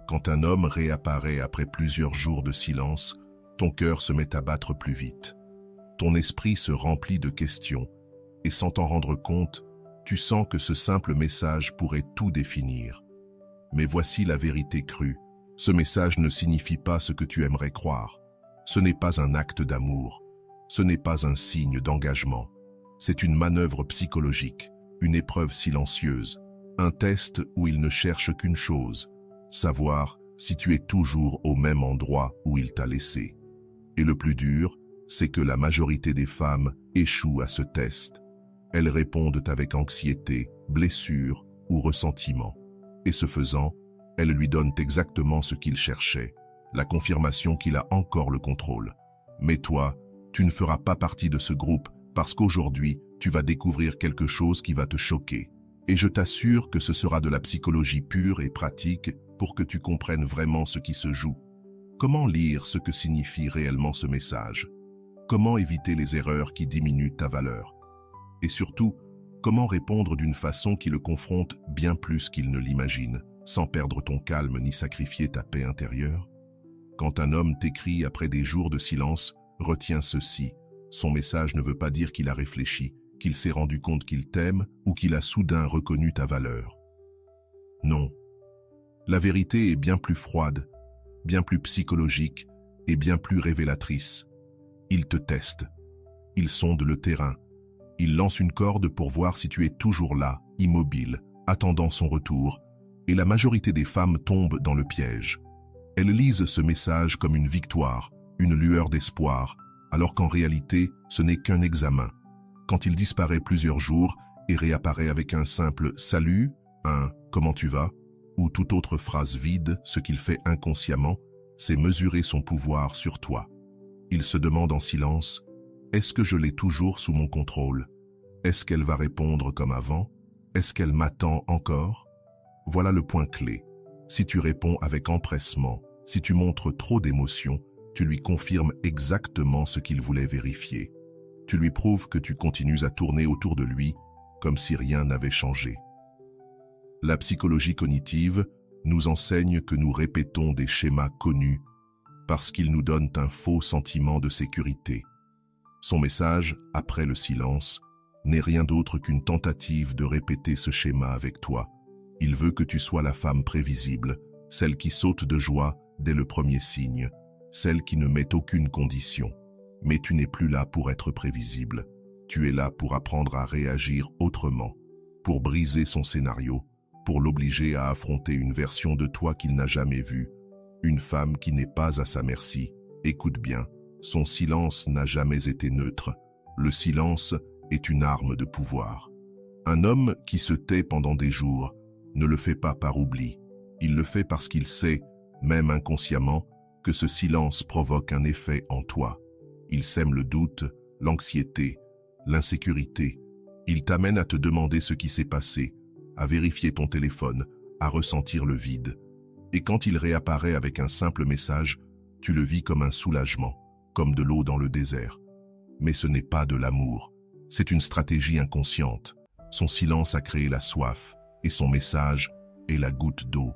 Quand un homme réapparaît après plusieurs jours de silence, ton cœur se met à battre plus vite. Ton esprit se remplit de questions, et sans t'en rendre compte, tu sens que ce simple message pourrait tout définir. Mais voici la vérité crue. Ce message ne signifie pas ce que tu aimerais croire. Ce n'est pas un acte d'amour. Ce n'est pas un signe d'engagement. C'est une manœuvre psychologique, une épreuve silencieuse, un test où il ne cherche qu'une chose, savoir si tu es toujours au même endroit où il t'a laissé. Et le plus dur, c'est que la majorité des femmes échouent à ce test. Elles répondent avec anxiété, blessure ou ressentiment. Et ce faisant, elles lui donnent exactement ce qu'il cherchait, la confirmation qu'il a encore le contrôle. Mais toi, tu ne feras pas partie de ce groupe parce qu'aujourd'hui, tu vas découvrir quelque chose qui va te choquer. Et je t'assure que ce sera de la psychologie pure et pratique pour que tu comprennes vraiment ce qui se joue. Comment lire ce que signifie réellement ce message? Comment éviter les erreurs qui diminuent ta valeur? Et surtout, comment répondre d'une façon qui le confronte bien plus qu'il ne l'imagine, sans perdre ton calme ni sacrifier ta paix intérieure? Quand un homme t'écrit après des jours de silence, retiens ceci. Son message ne veut pas dire qu'il a réfléchi, qu'il s'est rendu compte qu'il t'aime ou qu'il a soudain reconnu ta valeur. Non. La vérité est bien plus froide, bien plus psychologique et bien plus révélatrice. Il te teste. Il sonde le terrain. Il lance une corde pour voir si tu es toujours là, immobile, attendant son retour, et la majorité des femmes tombent dans le piège. Elles lisent ce message comme une victoire, une lueur d'espoir, alors qu'en réalité, ce n'est qu'un examen. Quand il disparaît plusieurs jours et réapparaît avec un simple « salut », un « comment tu vas » ou toute autre phrase vide, ce qu'il fait inconsciemment, c'est mesurer son pouvoir sur toi. Il se demande en silence « Est-ce que je l'ai toujours sous mon contrôle? Est-ce qu'elle va répondre comme avant? Est-ce qu'elle m'attend encore ?» Voilà le point clé. Si tu réponds avec empressement, si tu montres trop d'émotion, tu lui confirmes exactement ce qu'il voulait vérifier. Tu lui prouves que tu continues à tourner autour de lui comme si rien n'avait changé. La psychologie cognitive nous enseigne que nous répétons des schémas connus parce qu'ils nous donnent un faux sentiment de sécurité. Son message, après le silence, n'est rien d'autre qu'une tentative de répéter ce schéma avec toi. Il veut que tu sois la femme prévisible, celle qui saute de joie dès le premier signe, celle qui ne met aucune condition. Mais tu n'es plus là pour être prévisible. Tu es là pour apprendre à réagir autrement, pour briser son scénario, pour l'obliger à affronter une version de toi qu'il n'a jamais vue, une femme qui n'est pas à sa merci. Écoute bien, son silence n'a jamais été neutre. Le silence est une arme de pouvoir. Un homme qui se tait pendant des jours ne le fait pas par oubli. Il le fait parce qu'il sait, même inconsciemment, que ce silence provoque un effet en toi. Il sème le doute, l'anxiété, l'insécurité. Il t'amène à te demander ce qui s'est passé, à vérifier ton téléphone, à ressentir le vide. Et quand il réapparaît avec un simple message, tu le vis comme un soulagement, comme de l'eau dans le désert. Mais ce n'est pas de l'amour, c'est une stratégie inconsciente. Son silence a créé la soif, et son message est la goutte d'eau.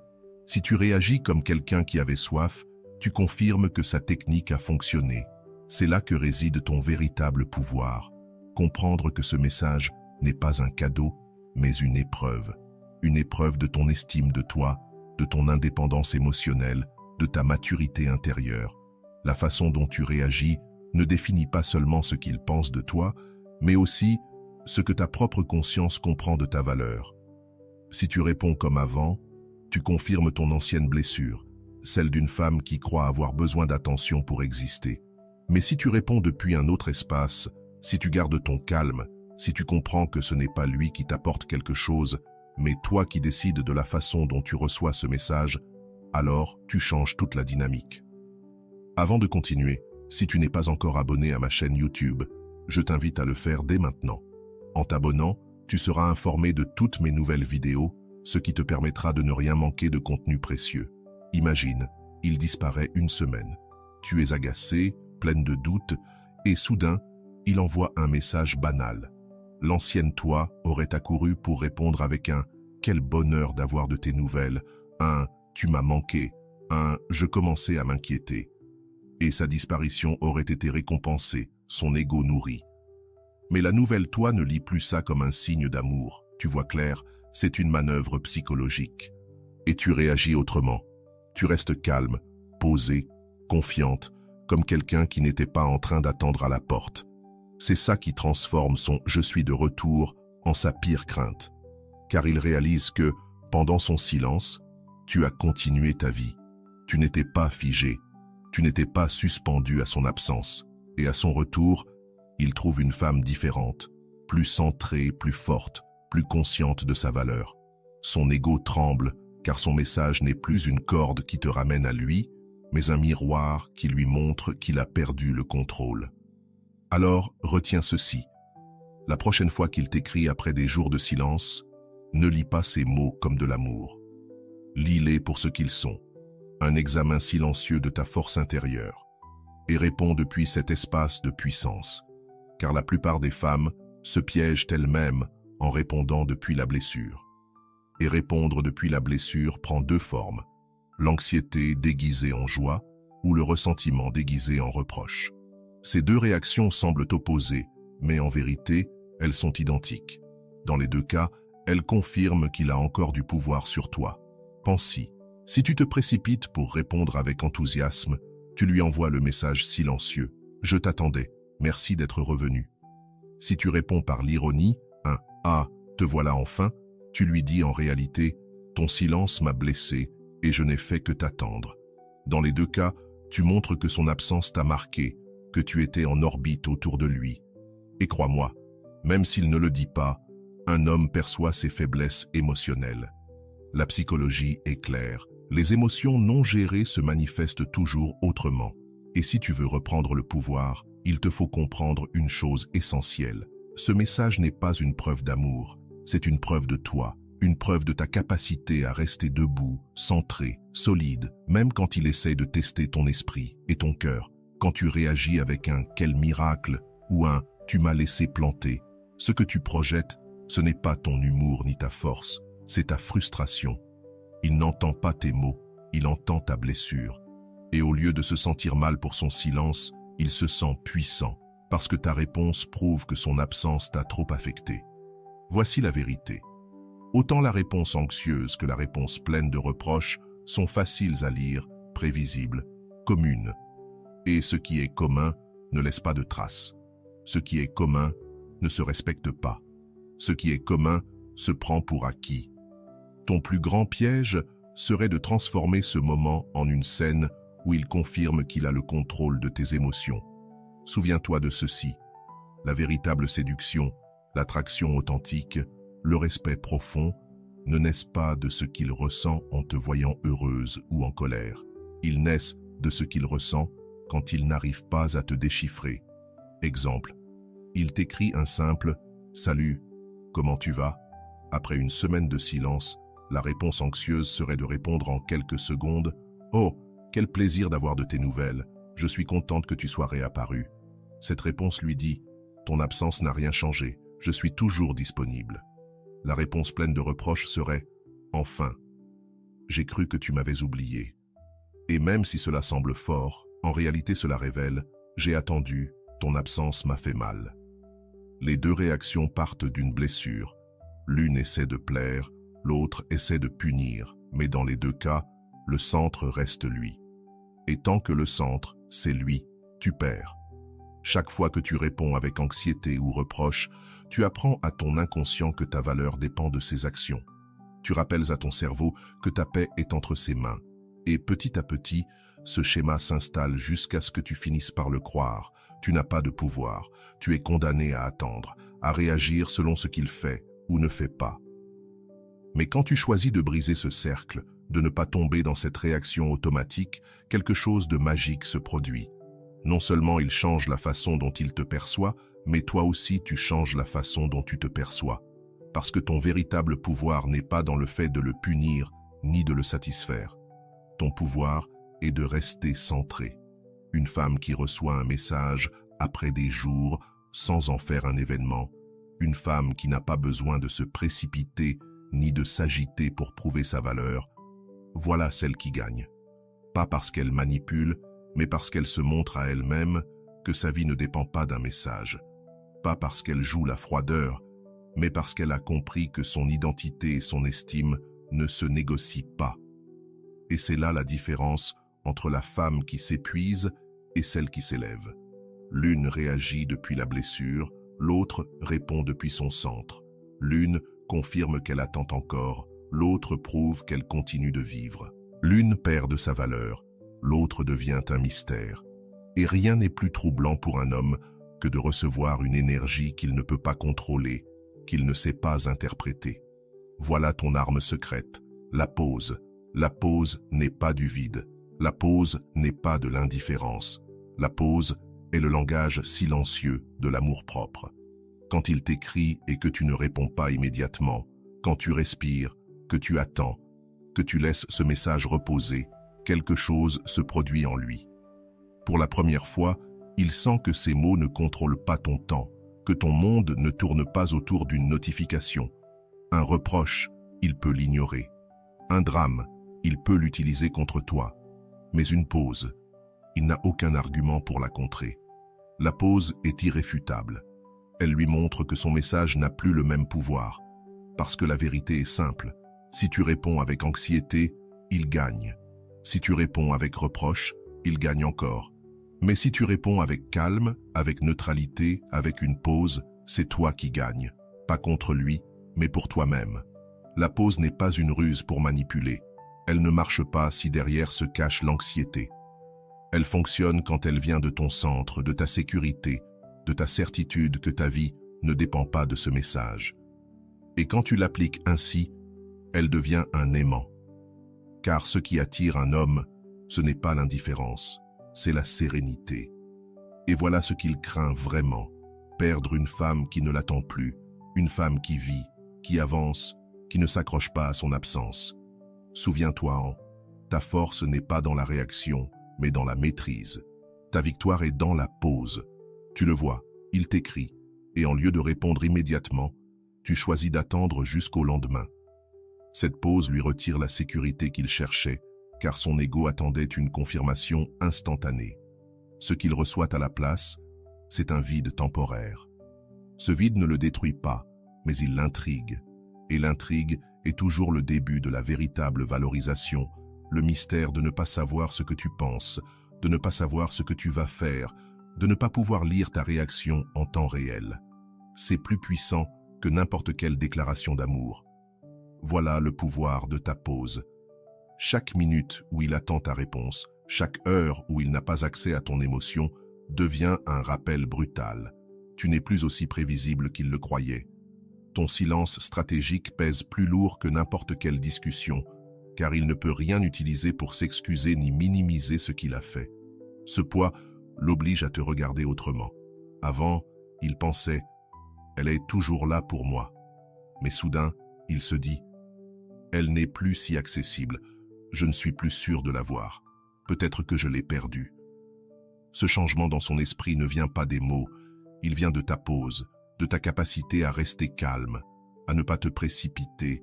Si tu réagis comme quelqu'un qui avait soif, tu confirmes que sa technique a fonctionné. C'est là que réside ton véritable pouvoir. Comprendre que ce message n'est pas un cadeau, mais une épreuve de ton estime de toi, de ton indépendance émotionnelle, de ta maturité intérieure. La façon dont tu réagis ne définit pas seulement ce qu'il pense de toi, mais aussi ce que ta propre conscience comprend de ta valeur. Si tu réponds comme avant, tu confirmes ton ancienne blessure, celle d'une femme qui croit avoir besoin d'attention pour exister. Mais si tu réponds depuis un autre espace, si tu gardes ton calme, si tu comprends que ce n'est pas lui qui t'apporte quelque chose, mais toi qui décides de la façon dont tu reçois ce message, alors tu changes toute la dynamique. Avant de continuer, si tu n'es pas encore abonné à ma chaîne YouTube, je t'invite à le faire dès maintenant. En t'abonnant, tu seras informé de toutes mes nouvelles vidéos, ce qui te permettra de ne rien manquer de contenu précieux. Imagine, il disparaît une semaine. Tu es agacée, pleine de doutes, et soudain, il envoie un message banal. L'ancienne toi aurait accouru pour répondre avec un « quel bonheur d'avoir de tes nouvelles », un « tu m'as manqué », Je commençais à m'inquiéter. Et sa disparition aurait été récompensée, son ego nourri. Mais la nouvelle toi ne lit plus ça comme un signe d'amour. Tu vois clair, c'est une manœuvre psychologique. Et tu réagis autrement. Tu restes calme, posée, confiante, comme quelqu'un qui n'était pas en train d'attendre à la porte. C'est ça qui transforme son « je suis de retour » en sa pire crainte. Car il réalise que, pendant son silence, tu as continué ta vie. Tu n'étais pas figé, tu n'étais pas suspendu à son absence. Et à son retour, il trouve une femme différente, plus centrée, plus forte, plus consciente de sa valeur. Son ego tremble, car son message n'est plus une corde qui te ramène à lui, mais un miroir qui lui montre qu'il a perdu le contrôle. Alors, retiens ceci. La prochaine fois qu'il t'écrit après des jours de silence, ne lis pas ces mots comme de l'amour. Lis-les pour ce qu'ils sont, un examen silencieux de ta force intérieure, et réponds depuis cet espace de puissance, car la plupart des femmes se piègent elles-mêmes en répondant depuis la blessure. Et répondre depuis la blessure prend deux formes, l'anxiété déguisée en joie ou le ressentiment déguisé en reproche. Ces deux réactions semblent opposées, mais en vérité, elles sont identiques. Dans les deux cas, elles confirment qu'il a encore du pouvoir sur toi. Pense-y. Si tu te précipites pour répondre avec enthousiasme, tu lui envoies le message silencieux. Je t'attendais, merci d'être revenu. Si tu réponds par l'ironie, un « Ah, te voilà enfin », tu lui dis en réalité « Ton silence m'a blessé et je n'ai fait que t'attendre ». Dans les deux cas, tu montres que son absence t'a marqué, que tu étais en orbite autour de lui. Et crois-moi, même s'il ne le dit pas, un homme perçoit ses faiblesses émotionnelles. La psychologie est claire. Les émotions non gérées se manifestent toujours autrement. Et si tu veux reprendre le pouvoir, il te faut comprendre une chose essentielle. Ce message n'est pas une preuve d'amour, c'est une preuve de toi, une preuve de ta capacité à rester debout, centré, solide, même quand il essaie de tester ton esprit et ton cœur. Quand tu réagis avec un « quel miracle » ou un « tu m'as laissé planter », ce que tu projettes, ce n'est pas ton humour ni ta force, c'est ta frustration. Il n'entend pas tes mots, il entend ta blessure. Et au lieu de se sentir mal pour son silence, il se sent puissant, parce que ta réponse prouve que son absence t'a trop affecté. Voici la vérité. Autant la réponse anxieuse que la réponse pleine de reproches sont faciles à lire, prévisibles, communes. Et ce qui est commun ne laisse pas de traces. Ce qui est commun ne se respecte pas. Ce qui est commun se prend pour acquis. Ton plus grand piège serait de transformer ce moment en une scène où il confirme qu'il a le contrôle de tes émotions. Souviens-toi de ceci. La véritable séduction, l'attraction authentique, le respect profond, ne naissent pas de ce qu'il ressent en te voyant heureuse ou en colère. Ils naissent de ce qu'il ressent quand il n'arrive pas à te déchiffrer. Exemple, il t'écrit un simple « Salut, comment tu vas ?» Après une semaine de silence, la réponse anxieuse serait de répondre en quelques secondes « Oh, quel plaisir d'avoir de tes nouvelles, je suis contente que tu sois réapparu. » Cette réponse lui dit « Ton absence n'a rien changé, je suis toujours disponible. » La réponse pleine de reproches serait « Enfin, j'ai cru que tu m'avais oublié. » Et même si cela semble fort, en réalité cela révèle « J'ai attendu, ton absence m'a fait mal. » Les deux réactions partent d'une blessure. L'une essaie de plaire, l'autre essaie de punir, mais dans les deux cas, le centre reste lui. Et tant que le centre, c'est lui, tu perds. Chaque fois que tu réponds avec anxiété ou reproche, tu apprends à ton inconscient que ta valeur dépend de ses actions. Tu rappelles à ton cerveau que ta paix est entre ses mains. Et petit à petit, ce schéma s'installe jusqu'à ce que tu finisses par le croire. Tu n'as pas de pouvoir, tu es condamné à attendre, à réagir selon ce qu'il fait ou ne fait pas. Mais quand tu choisis de briser ce cercle, de ne pas tomber dans cette réaction automatique, quelque chose de magique se produit. Non seulement il change la façon dont il te perçoit, mais toi aussi tu changes la façon dont tu te perçois. Parce que ton véritable pouvoir n'est pas dans le fait de le punir, ni de le satisfaire. Ton pouvoir est de rester centré. Une femme qui reçoit un message après des jours, sans en faire un événement. Une femme qui n'a pas besoin de se précipiter, ni de s'agiter pour prouver sa valeur. Voilà celle qui gagne. pas parce qu'elle manipule, mais parce qu'elle se montre à elle-même que sa vie ne dépend pas d'un message. Pas parce qu'elle joue la froideur, mais parce qu'elle a compris que son identité et son estime ne se négocient pas. Et c'est là la différence entre la femme qui s'épuise et celle qui s'élève. L'une réagit depuis la blessure, l'autre répond depuis son centre. L'une confirme qu'elle attend encore, l'autre prouve qu'elle continue de vivre. L'une perd de sa valeur, l'autre devient un mystère. Et rien n'est plus troublant pour un homme que de recevoir une énergie qu'il ne peut pas contrôler, qu'il ne sait pas interpréter. Voilà ton arme secrète, la pause. La pause n'est pas du vide. La pause n'est pas de l'indifférence. La pause est le langage silencieux de l'amour-propre. Quand il t'écrit et que tu ne réponds pas immédiatement, quand tu respires, que tu attends, que tu laisses ce message reposer, quelque chose se produit en lui. Pour la première fois, il sent que ces mots ne contrôlent pas ton temps, que ton monde ne tourne pas autour d'une notification. Un reproche, il peut l'ignorer. Un drame, il peut l'utiliser contre toi. Mais une pause, il n'a aucun argument pour la contrer. La pause est irréfutable. Elle lui montre que son message n'a plus le même pouvoir. Parce que la vérité est simple. Si tu réponds avec anxiété, il gagne. Si tu réponds avec reproche, il gagne encore. Mais si tu réponds avec calme, avec neutralité, avec une pause, c'est toi qui gagnes. Pas contre lui, mais pour toi-même. La pause n'est pas une ruse pour manipuler. Elle ne marche pas si derrière se cache l'anxiété. Elle fonctionne quand elle vient de ton centre, de ta sécurité, de ta certitude que ta vie ne dépend pas de ce message. Et quand tu l'appliques ainsi, elle devient un aimant. Car ce qui attire un homme, ce n'est pas l'indifférence, c'est la sérénité. Et voilà ce qu'il craint vraiment, perdre une femme qui ne l'attend plus, une femme qui vit, qui avance, qui ne s'accroche pas à son absence. Souviens-toi, ta force n'est pas dans la réaction, mais dans la maîtrise. Ta victoire est dans la pause. Tu le vois, il t'écrit, et en lieu de répondre immédiatement, tu choisis d'attendre jusqu'au lendemain. Cette pause lui retire la sécurité qu'il cherchait, car son ego attendait une confirmation instantanée. Ce qu'il reçoit à la place, c'est un vide temporaire. Ce vide ne le détruit pas, mais il l'intrigue. Et l'intrigue est toujours le début de la véritable valorisation, le mystère de ne pas savoir ce que tu penses, de ne pas savoir ce que tu vas faire, de ne pas pouvoir lire ta réaction en temps réel. C'est plus puissant que n'importe quelle déclaration d'amour. Voilà le pouvoir de ta pause. Chaque minute où il attend ta réponse, chaque heure où il n'a pas accès à ton émotion, devient un rappel brutal. Tu n'es plus aussi prévisible qu'il le croyait. Ton silence stratégique pèse plus lourd que n'importe quelle discussion, car il ne peut rien utiliser pour s'excuser ni minimiser ce qu'il a fait. Ce poids l'oblige à te regarder autrement. Avant, il pensait « Elle est toujours là pour moi ». Mais soudain, il se dit « Elle n'est plus si accessible, je ne suis plus sûr de la voir. Peut-être que je l'ai perdue ». Ce changement dans son esprit ne vient pas des mots, il vient de ta pause, de ta capacité à rester calme, à ne pas te précipiter,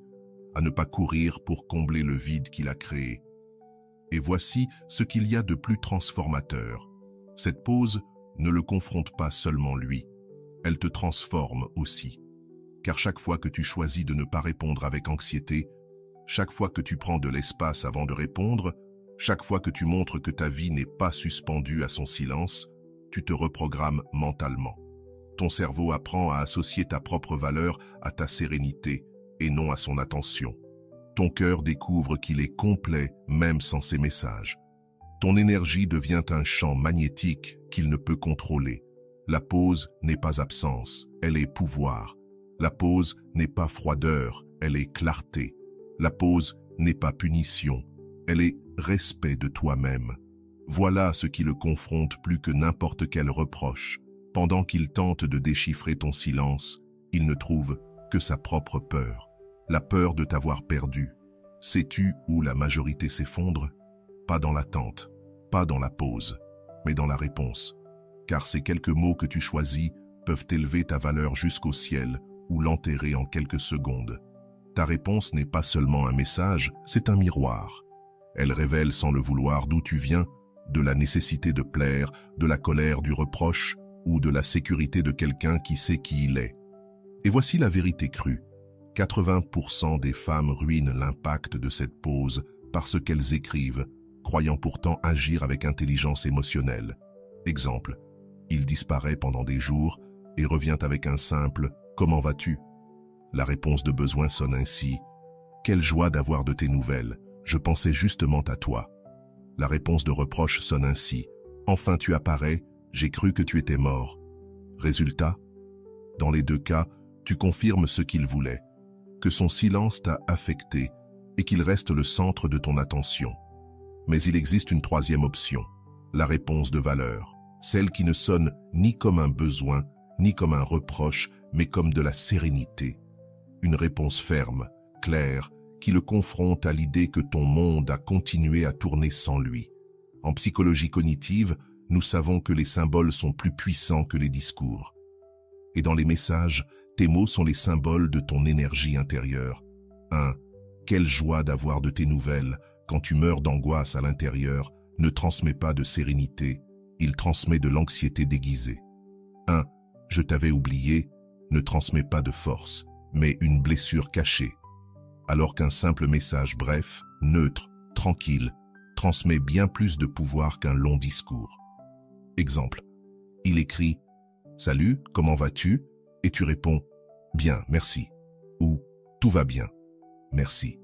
à ne pas courir pour combler le vide qu'il a créé. Et voici ce qu'il y a de plus transformateur. Cette pause ne le confronte pas seulement lui, elle te transforme aussi. Car chaque fois que tu choisis de ne pas répondre avec anxiété, chaque fois que tu prends de l'espace avant de répondre, chaque fois que tu montres que ta vie n'est pas suspendue à son silence, tu te reprogrammes mentalement. Ton cerveau apprend à associer ta propre valeur à ta sérénité et non à son attention. Ton cœur découvre qu'il est complet même sans ses messages. Ton énergie devient un champ magnétique qu'il ne peut contrôler. La pause n'est pas absence, elle est pouvoir. La pause n'est pas froideur, elle est clarté. La pause n'est pas punition, elle est respect de toi-même. Voilà ce qui le confronte plus que n'importe quel reproche. Pendant qu'il tente de déchiffrer ton silence, il ne trouve que sa propre peur. La peur de t'avoir perdu. Sais-tu où la majorité s'effondre? Pas dans l'attente, pas dans la pause, mais dans la réponse. Car ces quelques mots que tu choisis peuvent élever ta valeur jusqu'au ciel ou l'enterrer en quelques secondes. Ta réponse n'est pas seulement un message, c'est un miroir. Elle révèle sans le vouloir d'où tu viens, de la nécessité de plaire, de la colère du reproche ou de la sécurité de quelqu'un qui sait qui il est. Et voici la vérité crue. 80% des femmes ruinent l'impact de cette pause parce qu'elles écrivent, croyant pourtant agir avec intelligence émotionnelle. Exemple, il disparaît pendant des jours et revient avec un simple « Comment vas-tu ?» La réponse de besoin sonne ainsi « Quelle joie d'avoir de tes nouvelles, je pensais justement à toi. » La réponse de reproche sonne ainsi « Enfin tu apparais, j'ai cru que tu étais mort. » Résultat, dans les deux cas, tu confirmes ce qu'il voulait, que son silence t'a affecté et qu'il reste le centre de ton attention. Mais il existe une troisième option, la réponse de valeur, celle qui ne sonne ni comme un besoin, ni comme un reproche, mais comme de la sérénité. Une réponse ferme, claire, qui le confronte à l'idée que ton monde a continué à tourner sans lui. En psychologie cognitive, nous savons que les symboles sont plus puissants que les discours. Et dans les messages, tes mots sont les symboles de ton énergie intérieure. 1. Quelle joie d'avoir de tes nouvelles. Quand tu meurs d'angoisse à l'intérieur, ne transmets pas de sérénité, il transmet de l'anxiété déguisée. 1. Je t'avais oublié, ne transmet pas de force, mais une blessure cachée. Alors qu'un simple message bref, neutre, tranquille, transmet bien plus de pouvoir qu'un long discours. Exemple. Il écrit « Salut, comment vas-tu ?» et tu réponds « Bien, merci » ou « Tout va bien, merci ».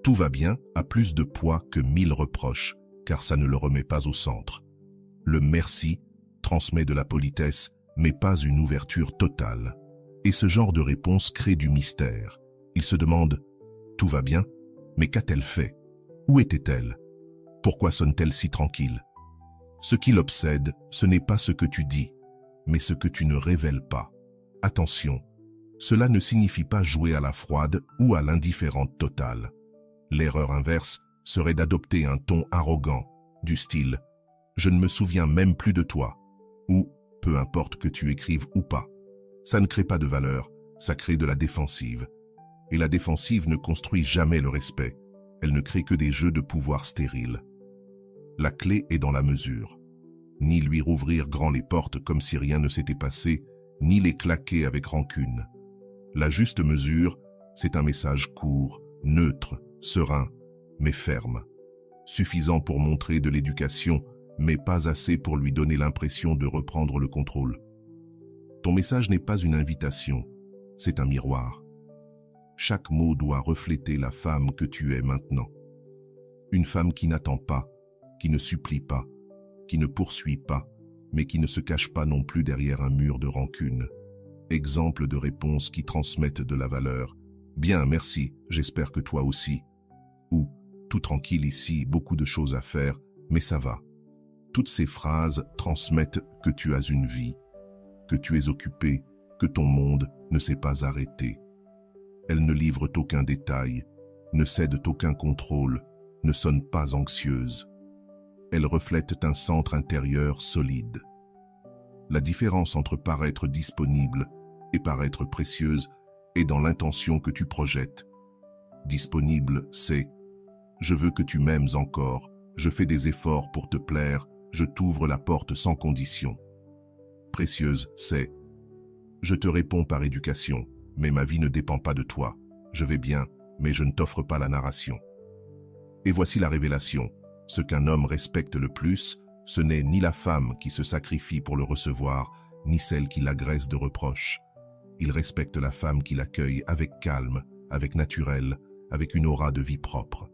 Tout va bien a plus de poids que 1000 reproches, car ça ne le remet pas au centre. Le merci transmet de la politesse, mais pas une ouverture totale. Et ce genre de réponse crée du mystère. Il se demande « Tout va bien, mais qu'a-t-elle fait? Où était-elle? Pourquoi sonne-t-elle si tranquille ?» Ce qui l'obsède, ce n'est pas ce que tu dis, mais ce que tu ne révèles pas. Attention, cela ne signifie pas jouer à la froide ou à l'indifférente totale. L'erreur inverse serait d'adopter un ton arrogant, du style « Je ne me souviens même plus de toi » ou « Peu importe que tu écrives ou pas ». Ça ne crée pas de valeur, ça crée de la défensive. Et la défensive ne construit jamais le respect, elle ne crée que des jeux de pouvoir stériles. La clé est dans la mesure. Ni lui rouvrir grand les portes comme si rien ne s'était passé, ni les claquer avec rancune. La juste mesure, c'est un message court, neutre, serein, mais ferme. Suffisant pour montrer de l'éducation, mais pas assez pour lui donner l'impression de reprendre le contrôle. Ton message n'est pas une invitation, c'est un miroir. Chaque mot doit refléter la femme que tu es maintenant. Une femme qui n'attend pas, qui ne supplie pas, qui ne poursuit pas, mais qui ne se cache pas non plus derrière un mur de rancune. Exemple de réponses qui transmettent de la valeur. Bien, merci, j'espère que toi aussi. Ou, tout tranquille ici, beaucoup de choses à faire, mais ça va. Toutes ces phrases transmettent que tu as une vie, que tu es occupé, que ton monde ne s'est pas arrêté. Elles ne livrent aucun détail, ne cèdent aucun contrôle, ne sonnent pas anxieuses. Elles reflètent un centre intérieur solide. La différence entre paraître disponible et paraître précieuse est dans l'intention que tu projettes. Disponible, c'est « Je veux que tu m'aimes encore, je fais des efforts pour te plaire, je t'ouvre la porte sans condition. » Précieuse, c'est « Je te réponds par éducation, mais ma vie ne dépend pas de toi. Je vais bien, mais je ne t'offre pas la narration. » Et voici la révélation. Ce qu'un homme respecte le plus, ce n'est ni la femme qui se sacrifie pour le recevoir, ni celle qui l'agresse de reproches. Il respecte la femme qui l'accueille avec calme, avec naturel, avec une aura de vie propre.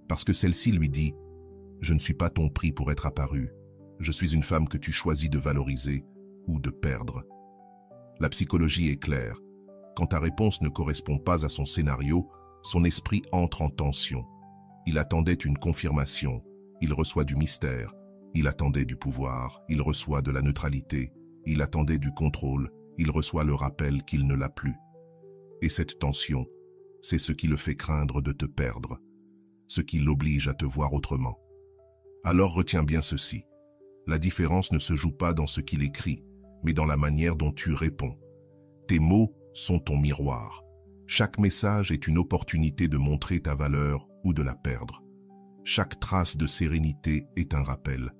Parce que celle-ci lui dit « Je ne suis pas ton prix pour être apparu. Je suis une femme que tu choisis de valoriser ou de perdre. » La psychologie est claire. Quand ta réponse ne correspond pas à son scénario, son esprit entre en tension. Il attendait une confirmation, il reçoit du mystère, il attendait du pouvoir, il reçoit de la neutralité, il attendait du contrôle, il reçoit le rappel qu'il ne l'a plus. Et cette tension, c'est ce qui le fait craindre de te perdre, ce qui l'oblige à te voir autrement. Alors retiens bien ceci, la différence ne se joue pas dans ce qu'il écrit, mais dans la manière dont tu réponds. Tes mots sont ton miroir. Chaque message est une opportunité de montrer ta valeur ou de la perdre. Chaque trace de sérénité est un rappel.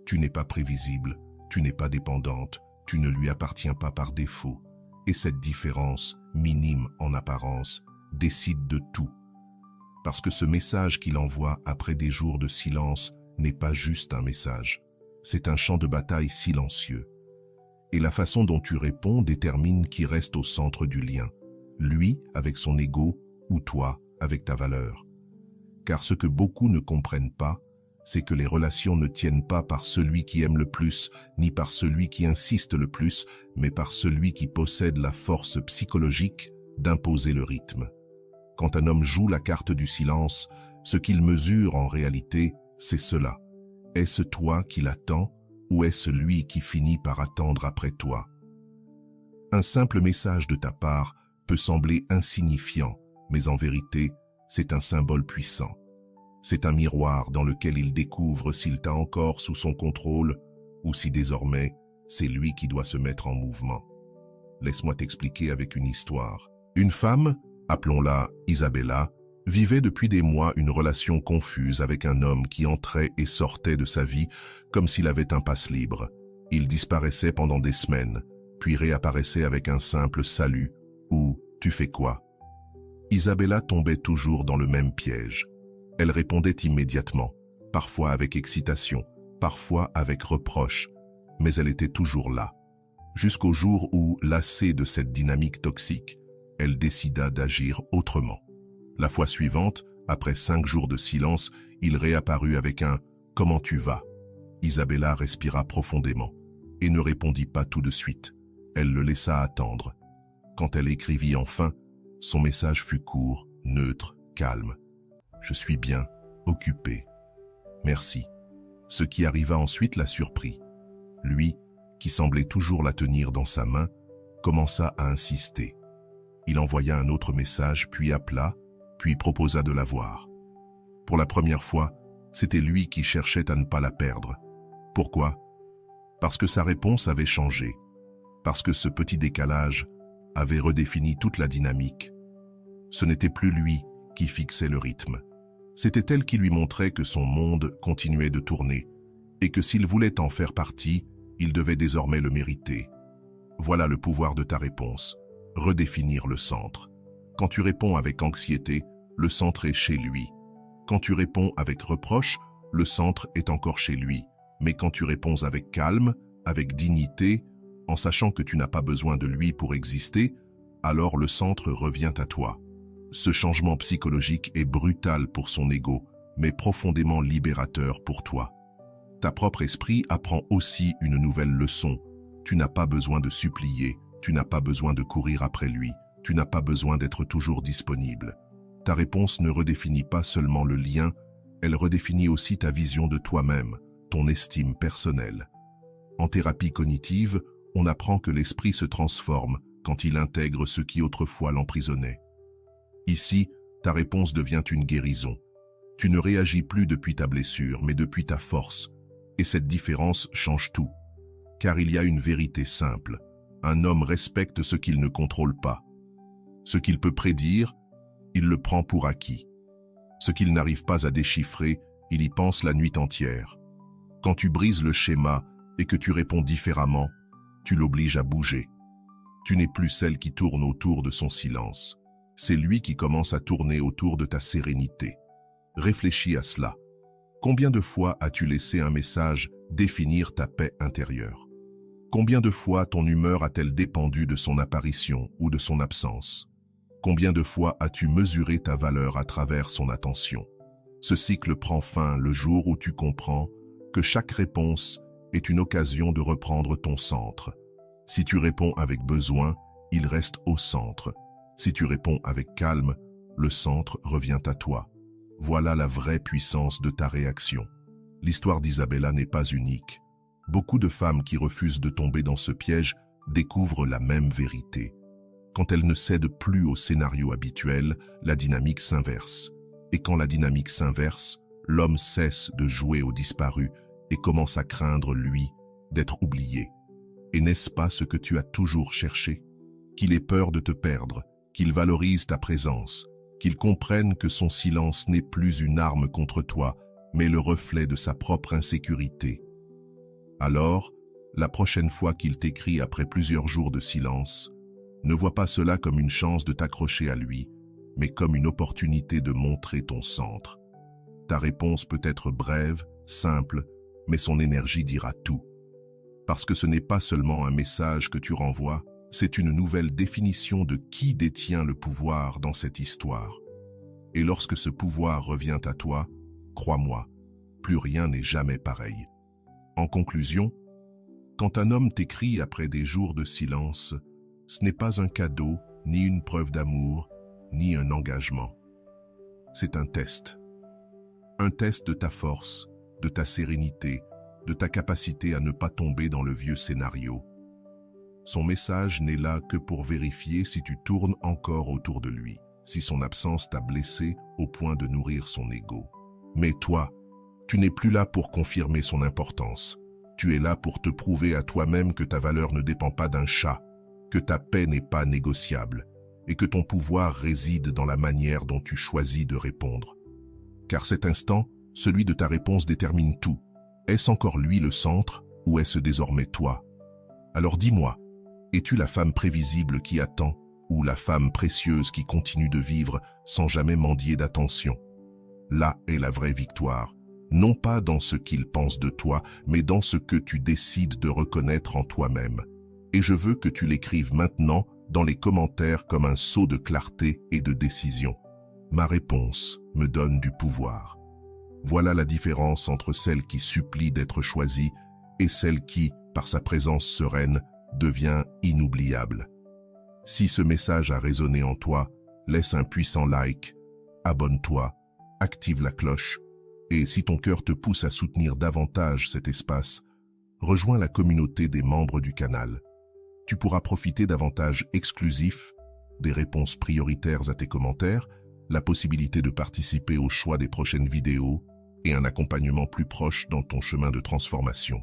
Tu n'es pas prévisible, tu n'es pas dépendante, tu ne lui appartiens pas par défaut. Et cette différence, minime en apparence, décide de tout. Parce que ce message qu'il envoie après des jours de silence n'est pas juste un message. C'est un champ de bataille silencieux. Et la façon dont tu réponds détermine qui reste au centre du lien. Lui avec son ego ou toi avec ta valeur. Car ce que beaucoup ne comprennent pas, c'est que les relations ne tiennent pas par celui qui aime le plus, ni par celui qui insiste le plus, mais par celui qui possède la force psychologique d'imposer le rythme. Quand un homme joue la carte du silence, ce qu'il mesure en réalité, c'est cela. Est-ce toi qui l'attends ou est-ce lui qui finit par attendre après toi? Un simple message de ta part peut sembler insignifiant, mais en vérité, c'est un symbole puissant. C'est un miroir dans lequel il découvre s'il t'a encore sous son contrôle ou si désormais, c'est lui qui doit se mettre en mouvement. Laisse-moi t'expliquer avec une histoire. Une femme, appelons-la Isabella, vivait depuis des mois une relation confuse avec un homme qui entrait et sortait de sa vie comme s'il avait un passe libre. Il disparaissait pendant des semaines, puis réapparaissait avec un simple salut ou « tu fais quoi ?» Isabella tombait toujours dans le même piège. Elle répondait immédiatement, parfois avec excitation, parfois avec reproche, mais elle était toujours là. Jusqu'au jour où, lassée de cette dynamique toxique, elle décida d'agir autrement. La fois suivante, après 5 jours de silence, il réapparut avec un « Comment tu vas ?» Isabella respira profondément et ne répondit pas tout de suite. Elle le laissa attendre. Quand elle écrivit enfin, son message fut court, neutre, calme. « Je suis bien, occupé. Merci. » Ce qui arriva ensuite la surprit. Lui, qui semblait toujours la tenir dans sa main, commença à insister. Il envoya un autre message, puis appela, puis proposa de la voir. Pour la première fois, c'était lui qui cherchait à ne pas la perdre. Pourquoi? Parce que sa réponse avait changé. Parce que ce petit décalage avait redéfini toute la dynamique. Ce n'était plus lui qui fixait le rythme. C'était elle qui lui montrait que son monde continuait de tourner et que s'il voulait en faire partie, il devait désormais le mériter. Voilà le pouvoir de ta réponse. Redéfinir le centre. Quand tu réponds avec anxiété, le centre est chez lui. Quand tu réponds avec reproche, le centre est encore chez lui. Mais quand tu réponds avec calme, avec dignité, en sachant que tu n'as pas besoin de lui pour exister, alors le centre revient à toi. Ce changement psychologique est brutal pour son ego, mais profondément libérateur pour toi. Ta propre esprit apprend aussi une nouvelle leçon. Tu n'as pas besoin de supplier, tu n'as pas besoin de courir après lui, tu n'as pas besoin d'être toujours disponible. Ta réponse ne redéfinit pas seulement le lien, elle redéfinit aussi ta vision de toi-même, ton estime personnelle. En thérapie cognitive, on apprend que l'esprit se transforme quand il intègre ce qui autrefois l'emprisonnait. Ici, ta réponse devient une guérison. Tu ne réagis plus depuis ta blessure, mais depuis ta force. Et cette différence change tout. Car il y a une vérité simple. Un homme respecte ce qu'il ne contrôle pas. Ce qu'il peut prédire, il le prend pour acquis. Ce qu'il n'arrive pas à déchiffrer, il y pense la nuit entière. Quand tu brises le schéma et que tu réponds différemment, tu l'obliges à bouger. Tu n'es plus celle qui tourne autour de son silence. C'est lui qui commence à tourner autour de ta sérénité. Réfléchis à cela. Combien de fois as-tu laissé un message définir ta paix intérieure? Combien de fois ton humeur a-t-elle dépendu de son apparition ou de son absence? Combien de fois as-tu mesuré ta valeur à travers son attention? Ce cycle prend fin le jour où tu comprends que chaque réponse est une occasion de reprendre ton centre. Si tu réponds avec besoin, il reste au centre. Si tu réponds avec calme, le centre revient à toi. Voilà la vraie puissance de ta réaction. L'histoire d'Isabella n'est pas unique. Beaucoup de femmes qui refusent de tomber dans ce piège découvrent la même vérité. Quand elles ne cèdent plus au scénario habituel, la dynamique s'inverse. Et quand la dynamique s'inverse, l'homme cesse de jouer au disparu et commence à craindre, lui, d'être oublié. Et n'est-ce pas ce que tu as toujours cherché? Qu'il ait peur de te perdre, qu'il valorise ta présence, qu'il comprenne que son silence n'est plus une arme contre toi, mais le reflet de sa propre insécurité. Alors, la prochaine fois qu'il t'écrit après plusieurs jours de silence, ne vois pas cela comme une chance de t'accrocher à lui, mais comme une opportunité de montrer ton centre. Ta réponse peut être brève, simple, mais son énergie dira tout. Parce que ce n'est pas seulement un message que tu renvoies, c'est une nouvelle définition de qui détient le pouvoir dans cette histoire. Et lorsque ce pouvoir revient à toi, crois-moi, plus rien n'est jamais pareil. En conclusion, quand un homme t'écrit après des jours de silence, ce n'est pas un cadeau, ni une preuve d'amour, ni un engagement. C'est un test. Un test de ta force, de ta sérénité, de ta capacité à ne pas tomber dans le vieux scénario. Son message n'est là que pour vérifier si tu tournes encore autour de lui, si son absence t'a blessé au point de nourrir son ego. Mais toi, tu n'es plus là pour confirmer son importance. Tu es là pour te prouver à toi-même que ta valeur ne dépend pas d'un chat, que ta paix n'est pas négociable, et que ton pouvoir réside dans la manière dont tu choisis de répondre. Car cet instant, celui de ta réponse détermine tout. Est-ce encore lui le centre, ou est-ce désormais toi? Alors dis-moi, es-tu la femme prévisible qui attend, ou la femme précieuse qui continue de vivre sans jamais mendier d'attention? Là est la vraie victoire, non pas dans ce qu'il pense de toi, mais dans ce que tu décides de reconnaître en toi-même. Et je veux que tu l'écrives maintenant dans les commentaires comme un sceau de clarté et de décision. Ma réponse me donne du pouvoir. Voilà la différence entre celle qui supplie d'être choisie et celle qui, par sa présence sereine, devient inoubliable. Si ce message a résonné en toi, laisse un puissant like, abonne-toi, active la cloche, et si ton cœur te pousse à soutenir davantage cet espace, rejoins la communauté des membres du canal. Tu pourras profiter d'avantages exclusifs, des réponses prioritaires à tes commentaires, la possibilité de participer au choix des prochaines vidéos et un accompagnement plus proche dans ton chemin de transformation.